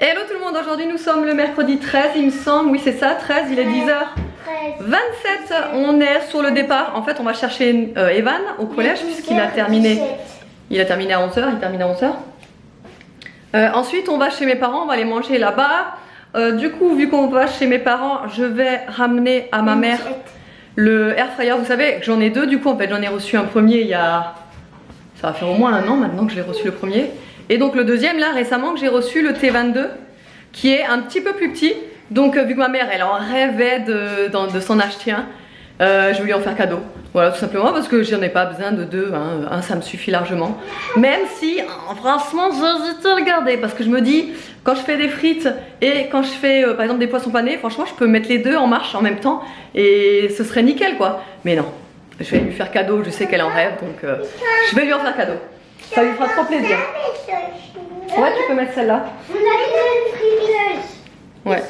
Hello tout le monde, aujourd'hui nous sommes le mercredi 13 il me semble, oui c'est ça, 13, il est 10h27, on est sur le départ. En fait on va chercher Evan au collège puisqu'il a terminé, à 11h, il termine à 11h. Ensuite on va chez mes parents, on va aller manger là-bas. Du coup vu qu'on va chez mes parents, je vais ramener à ma mère le air fryer. Vous savez que j'en ai deux du coup, en fait j'en ai reçu un premier il y a... ça va faire au moins un an maintenant que j'ai reçu le premier. Et donc le deuxième là récemment que j'ai reçu le T22 qui est un petit peu plus petit. Donc vu que ma mère elle en rêvait de s'en acheter un, je vais lui en faire cadeau. Voilà tout simplement parce que j'en ai pas besoin de deux, hein. Un ça me suffit largement. Même si franchement j'hésite à le garder parce que je me dis quand je fais des frites et quand je fais par exemple des poissons panés, franchement je peux mettre les deux en marche en même temps et ce serait nickel quoi. Mais non, je vais lui faire cadeau, je sais qu'elle en rêve donc je vais lui en faire cadeau. Ça lui fera trop plaisir. Ouais, tu peux mettre celle-là. Ouais.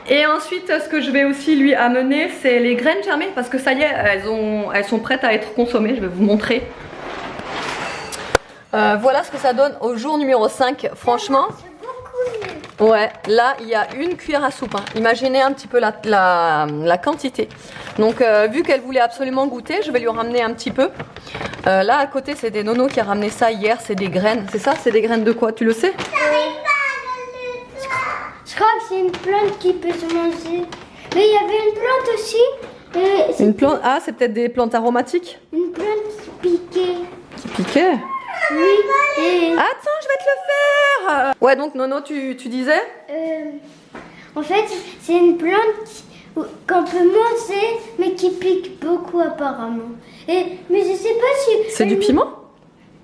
Et ensuite, ce que je vais aussi lui amener, c'est les graines germées parce que ça y est, elles sont prêtes à être consommées. Je vais vous montrer. Voilà ce que ça donne au jour numéro 5. Franchement, ouais, là il y a une cuillère à soupe. Hein. Imaginez un petit peu la quantité. Donc, vu qu'elle voulait absolument goûter, je vais lui en ramener un petit peu. Là à côté, c'est des nonos qui a ramené ça hier. C'est des graines. C'est ça? C'est des graines de quoi? Tu le sais? Je crois que c'est une plante qui peut se manger. Mais il y avait une plante aussi. Une plante? Ah, c'est peut-être des plantes aromatiques? Une plante qui piquait. Qui piquait? Oui. Attends, je vais te le faire. Ouais, donc Nono, tu disais? En fait, c'est une plante qu'on peut manger, mais qui pique beaucoup apparemment. Mais je sais pas si... C'est du piment?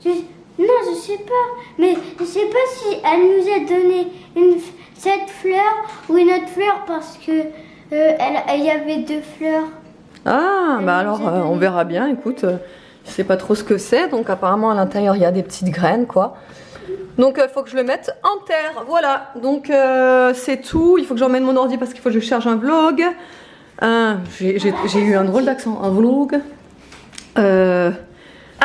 Non, je sais pas. Mais je sais pas si elle nous a donné cette fleur ou une autre fleur parce que il y avait deux fleurs. Ah, bah alors on verra bien. Écoute, je sais pas trop ce que c'est. Donc apparemment à l'intérieur il y a des petites graines quoi. Donc il faut que je le mette en terre. Voilà. Donc c'est tout. Il faut que j'emmène mon ordi parce qu'il faut que je charge un vlog. J'ai eu un drôle d'accent. Un vlog.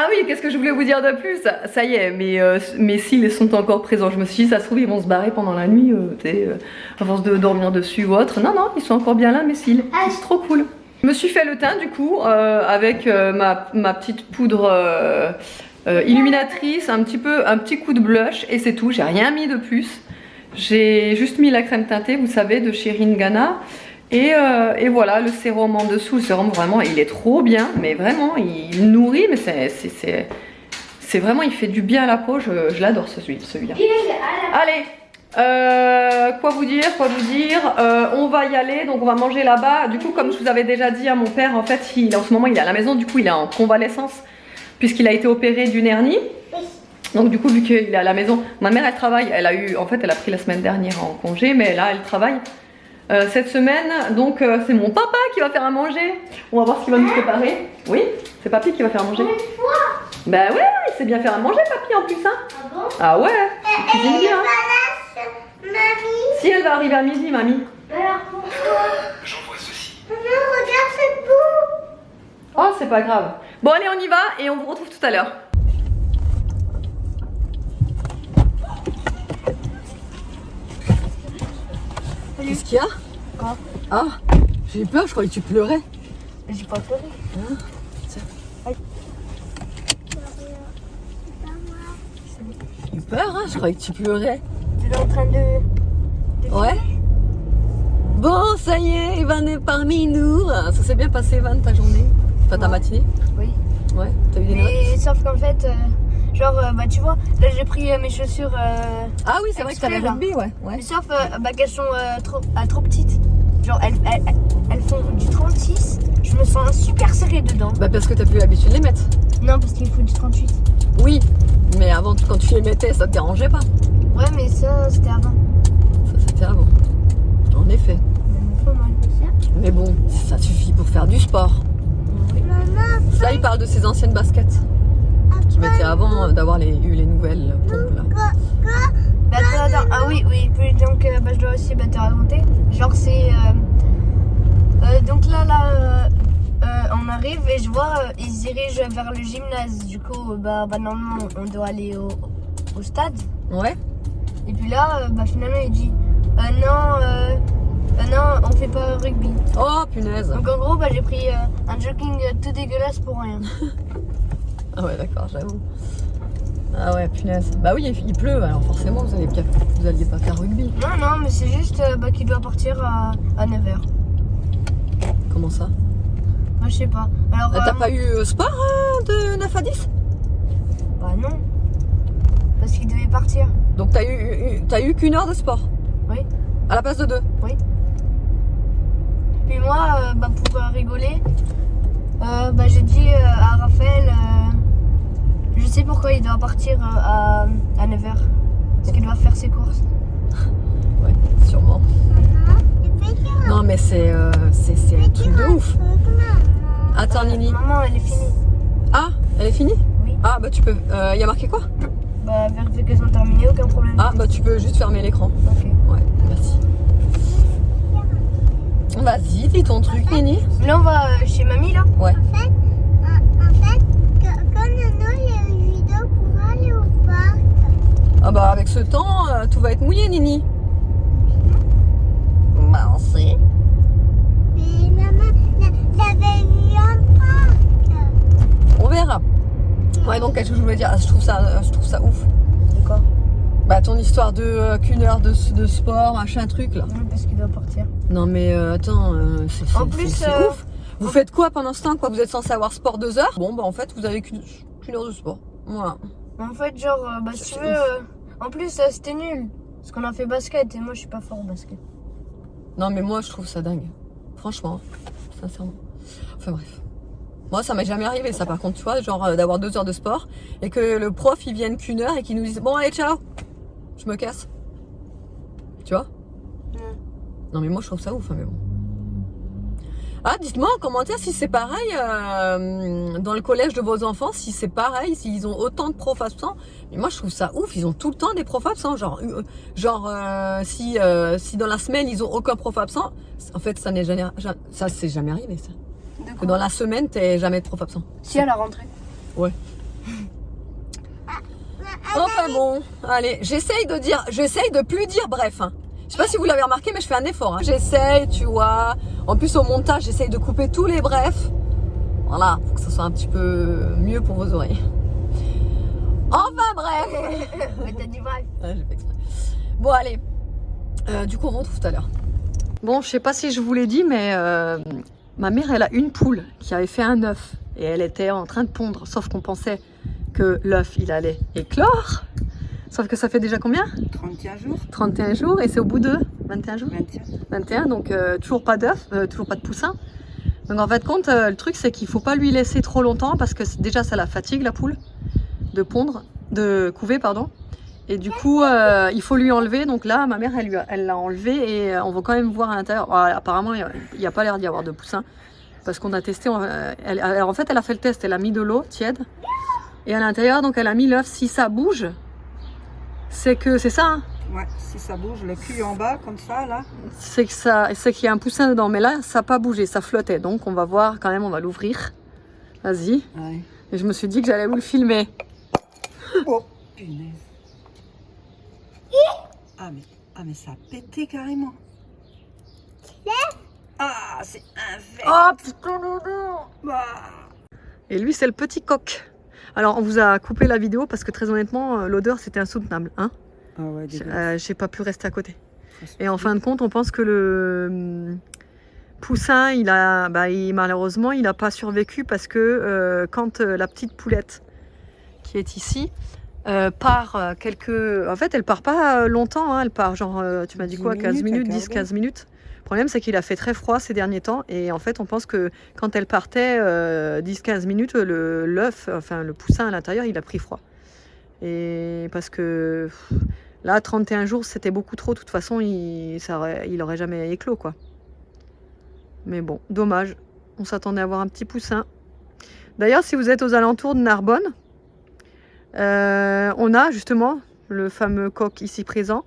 Ah oui, qu'est-ce que je voulais vous dire de plus? Ça y est, mes cils sont encore présents. Je me suis dit, ça se trouve, ils vont se barrer pendant la nuit, à force de dormir dessus ou autre. Non, non, ils sont encore bien là, mes cils. C'est trop cool. Je me suis fait le teint, du coup, avec ma petite poudre illuminatrice, un petit coup de blush, et c'est tout. J'ai rien mis de plus. J'ai juste mis la crème teintée, vous savez, de chez Ringana. Et voilà le sérum en dessous, le sérum vraiment il est trop bien, mais vraiment il nourrit, mais c'est vraiment, il fait du bien à la peau, je l'adore celui-là. Allez, quoi vous dire, on va y aller, donc on va manger là-bas. Du coup comme je vous avais déjà dit à mon père, en fait en ce moment il est à la maison, du coup il est en convalescence puisqu'il a été opéré d'une hernie. Donc du coup vu qu'il est à la maison, ma mère elle travaille, elle a pris la semaine dernière en congé, mais là elle travaille. Cette semaine, donc c'est mon papa qui va faire à manger. On va voir ce qu'il va nous préparer. Oui, c'est papy qui va faire à manger. Bah ouais, il sait bien faire à manger papy en plus hein. Ah bon? Ah ouais, il cuisine bien. Mamie. Si elle va arriver à midi, mamie. Alors pourquoi? J'envoie ceci. Maman, regarde cette boue. Oh c'est pas grave. Bon allez on y va et on vous retrouve tout à l'heure. Qu'est-ce qu'il y a? Quoi? Ah, j'ai eu peur, je croyais que tu pleurais. J'ai pas pleuré. Ah, tiens. J'ai eu peur, hein, je croyais que tu pleurais. Tu es en train de... Ouais. Bon, ça y est, Evan est parmi nous. Ça s'est bien passé, Evan, ta journée? Enfin, ta matinée? Oui. Ouais, t'as eu des notes? Mais sauf qu'en fait, bah tu vois, là j'ai pris mes chaussures. Ah oui, c'est vrai que t'avais exprès, là. rugby, ouais. Mais sauf qu'elles sont trop petites. Genre elles font du 36. Je me sens super serrée dedans. Bah parce que t'as plus l'habitude de les mettre. Non, parce qu'il faut du 38. Oui, mais avant, quand tu les mettais, ça te dérangeait pas? Ouais, mais ça c'était avant. Ça, c'était avant. En effet. Mais bon, ça suffit pour faire du sport. Maman, Là, il parle de ses anciennes baskets qu'il mettait avant d'avoir eu les nouvelles pompes là. Bah, attends, ah oui, puis donc bah, je dois aussi te raconter. Genre c'est... donc là, on arrive et je vois, ils se dirigent vers le gymnase. Du coup, bah normalement, on doit aller au stade. Ouais. Et puis là, finalement, il dit Non, on fait pas rugby. Oh punaise. Donc en gros, bah, j'ai pris un jogging tout dégueulasse pour rien. Ah ouais, d'accord, j'avoue. Ah ouais, punaise. Bah oui, il pleut, alors forcément vous alliez pas faire rugby. Non, mais c'est juste qu'il doit partir à 9h. Comment ça? Moi, je sais pas. Alors, T'as pas eu sport de 9 à 10? Bah non. Parce qu'il devait partir. Donc t'as eu qu'une heure de sport? Oui. À la place de 2? Oui. Puis moi, pour rigoler, j'ai dit à Raphaël, je sais pourquoi il doit partir à 9h. Parce qu'il doit faire ses courses. Ouais, sûrement. Non mais c'est un truc de ouf. Attends Nini. Maman, elle est finie. Ah, elle est finie? Oui. Ah bah tu peux. Y a marqué quoi? Bah vérification terminée, aucun problème. Ah bah tu peux juste fermer l'écran. Ok. Ouais, merci. Vas-y, dis ton truc Nini. Là on va chez mamie là. Ouais. En fait, quand Nano il y a une vidéo pour aller au parc. Ah bah avec ce temps, tout va être mouillé Nini. Bah on sait. Mais maman, j'avais vu un parc. On verra. Ouais donc qu'est-ce que je voulais dire? Je trouve ça ouf. D'accord. Bah ton histoire de qu'une heure de sport, machin truc là. Non, parce qu'il doit partir. Non mais attends, En plus, c'est ouf. Vous faites quoi pendant ce temps quoi? Vous êtes censé avoir sport 2 heures? Bon bah en fait vous avez qu'une heure de sport. Voilà. En fait, genre, si tu veux, en plus c'était nul. Parce qu'on a fait basket et moi je suis pas fort au basket. Non mais moi je trouve ça dingue. Franchement, sincèrement. Enfin bref. Moi ça m'est jamais arrivé ça par contre tu vois, genre d'avoir 2 heures de sport et que le prof il vienne qu'une heure et qu'il nous dise bon allez ciao, je me casse. Tu vois? Non mais moi je trouve ça ouf hein, mais bon. Ah dites-moi en commentaire si c'est pareil dans le collège de vos enfants, si c'est pareil, s'ils ont autant de profs absents. Mais moi je trouve ça ouf, ils ont tout le temps des profs absents. Si dans la semaine ils ont aucun prof absent, en fait ça c'est jamais arrivé ça. Que dans la semaine t'es jamais de prof absent. Si à la rentrée. Ouais. Enfin bon, allez, j'essaye de plus dire bref. Hein. Je sais pas si vous l'avez remarqué, mais je fais un effort. Hein. J'essaye, tu vois. En plus, au montage, j'essaye de couper tous les brefs. Voilà, pour que ça soit un petit peu mieux pour vos oreilles. Enfin bref. Mais t'as dit bref. Ouais, j'ai fait exprès. Bon, allez. Du coup, on se retrouve tout à l'heure. Bon, je sais pas si je vous l'ai dit, mais ma mère, elle a une poule qui avait fait un œuf. Et elle était en train de pondre. Sauf qu'on pensait que l'œuf, il allait éclore. Sauf que ça fait déjà combien? 31 jours. 31 jours et c'est au bout de 21 jours? 21. 21, donc toujours pas d'œuf, toujours pas de poussin. Donc en fait compte, le truc c'est qu'il faut pas lui laisser trop longtemps parce que déjà ça la fatigue la poule de pondre, de couver pardon. Et du coup il faut lui enlever, donc là ma mère elle l'a enlevé et on va quand même voir à l'intérieur. Apparemment il n'y a pas l'air d'y avoir de poussin parce qu'on a testé, en fait elle a fait le test, elle a mis de l'eau tiède et à l'intérieur donc elle a mis l'œuf, si ça bouge c'est que c'est ça hein. Ouais, si ça bouge, le cul en bas, comme ça, là. C'est qu'il y a un poussin dedans, mais là, ça n'a pas bougé, ça flottait. Donc, on va voir quand même, on va l'ouvrir. Vas-y. Ouais. Et je me suis dit que j'allais vous le filmer. Oh, punaise. Ah, mais ça a pété carrément. Ah, c'est un verre. Oh, putain, non. Bah. Et lui, c'est le petit coq. Alors, on vous a coupé la vidéo parce que très honnêtement, l'odeur, c'était insoutenable. Hein, Ah ouais, dégueulasse. j'ai pas pu rester à côté. Et en fin de compte, on pense que le poussin, malheureusement, il n'a pas survécu parce que quand la petite poulette qui est ici part en fait, elle part pas longtemps, hein, elle part genre, tu m'as dit quoi, 15 minutes, 10-15 minutes. Le problème, c'est qu'il a fait très froid ces derniers temps et en fait, on pense que quand elle partait 10-15 minutes, l'œuf, enfin le poussin à l'intérieur, il a pris froid. Et parce que là, 31 jours, c'était beaucoup trop. De toute façon, il aurait jamais éclos, quoi. Mais bon, dommage. On s'attendait à avoir un petit poussin. D'ailleurs, si vous êtes aux alentours de Narbonne, on a justement le fameux coq ici présent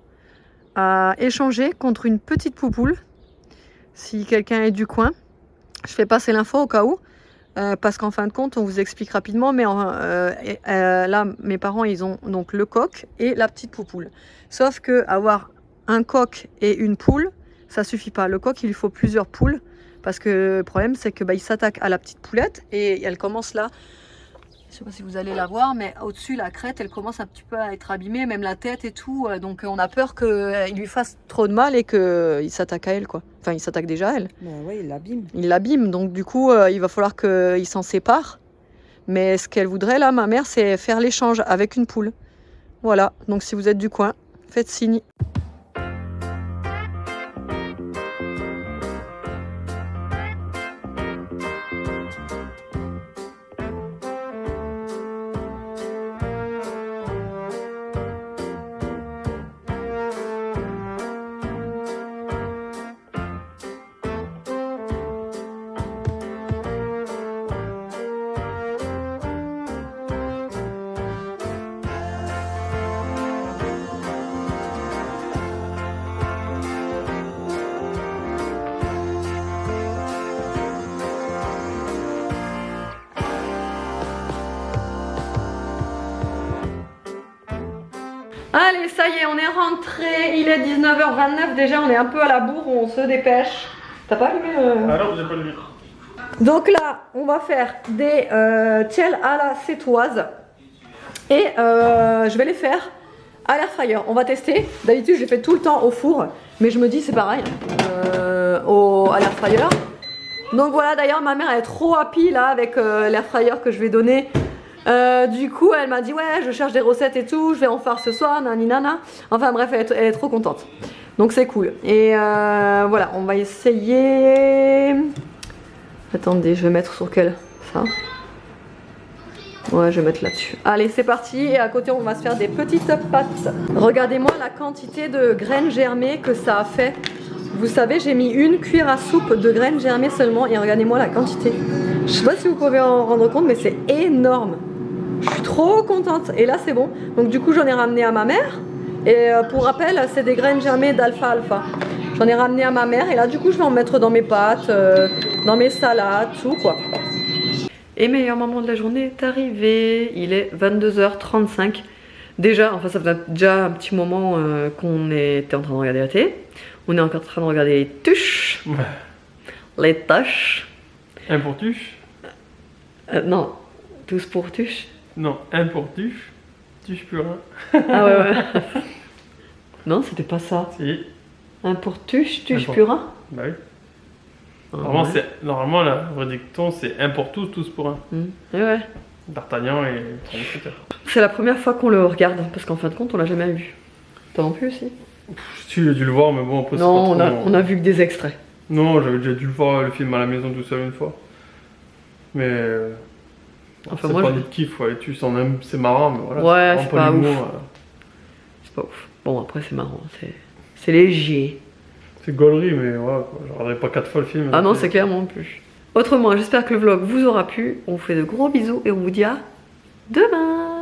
à échanger contre une petite poupoule. Si quelqu'un est du coin, je fais passer l'info au cas où. Parce qu'en fin de compte, on vous explique rapidement, mais là, mes parents, ils ont donc le coq et la petite poupoule. Sauf que avoir un coq et une poule, ça suffit pas. Le coq, il lui faut plusieurs poules. Parce que le problème, c'est que il s'attaque à la petite poulette et elle commence là. Je sais pas si vous allez la voir, mais au-dessus, la crête, elle commence un petit peu à être abîmée, même la tête et tout. Donc on a peur qu'il lui fasse trop de mal et qu'il s'attaque à elle, quoi. Enfin, il s'attaque déjà à elle. Bah ouais, il l'abîme. Il l'abîme, donc du coup, il va falloir qu'il s'en sépare. Mais ce qu'elle voudrait, là, ma mère, c'est faire l'échange avec une poule. Voilà, donc si vous êtes du coin, faites signe. Allez, ça y est, on est rentré. Il est 19h29. Déjà, on est un peu à la bourre. On se dépêche. T'as pas allumé le... Ah non, j'ai pas allumé. Donc là, on va faire des tiels à la cétoise. Et je vais les faire à l'air fryer. On va tester. D'habitude, je les fais tout le temps au four. Mais je me dis, c'est pareil. À l'air fryer. Donc voilà, d'ailleurs, ma mère elle est trop happy là avec l'air fryer que je vais donner. Du coup, elle m'a dit ouais, je cherche des recettes et tout, je vais en faire ce soir, nani nana. Enfin bref, elle est trop contente. Donc c'est cool. Et voilà, on va essayer. Attendez, je vais mettre sur quel? Ça. Ouais, je vais mettre là-dessus. Allez, c'est parti. Et à côté, on va se faire des petites pâtes. Regardez-moi la quantité de graines germées que ça a fait. Vous savez, j'ai mis une cuillère à soupe de graines germées seulement. Et regardez-moi la quantité. Je sais pas si vous pouvez en rendre compte, mais c'est énorme. Je suis trop contente. Et là, c'est bon. Donc du coup, j'en ai ramené à ma mère. Et pour rappel, c'est des graines germées d'alfalfa. J'en ai ramené à ma mère. Et là, du coup, je vais en mettre dans mes pâtes, dans mes salades, tout quoi. Et meilleur moment de la journée est arrivé. Il est 22h35. Déjà, enfin ça fait déjà un petit moment qu'on était en train de regarder la télé. On est encore en train de regarder les tuches. Les tâches. Un pour tuche? Non, tous pour tuche. Non, un pour tuche. Tuche plus rien. Ah ouais, ouais. Non, c'était pas ça. Si. Un pour tuche, tuche pour... purin. Bah oui. Ah, Normalement, la vraie dicton, c'est un pour tous, tous pour un. Ouais, ouais. D'Artagnan et son mousquetaire. C'est la première fois qu'on le regarde, parce qu'en fin de compte, on l'a jamais vu. Toi non plus aussi? Si, j'ai dû le voir, mais bon, après, non, c'est pas trop... on a vu que des extraits. Non, j'avais déjà dû le voir, le film à la maison tout seul une fois. Mais... Enfin, c'est moi, pas notre kiff, ouais. C'est marrant, mais voilà. Ouais, c'est pas ouf. C'est pas ouf. Bon, après, c'est marrant, c'est léger. C'est gaulerie, mais voilà, quoi. Je regarderai pas 4 fois le film. Ah non, c'est clairement plus. Autrement, j'espère que le vlog vous aura plu. On vous fait de gros bisous et on vous dit à demain.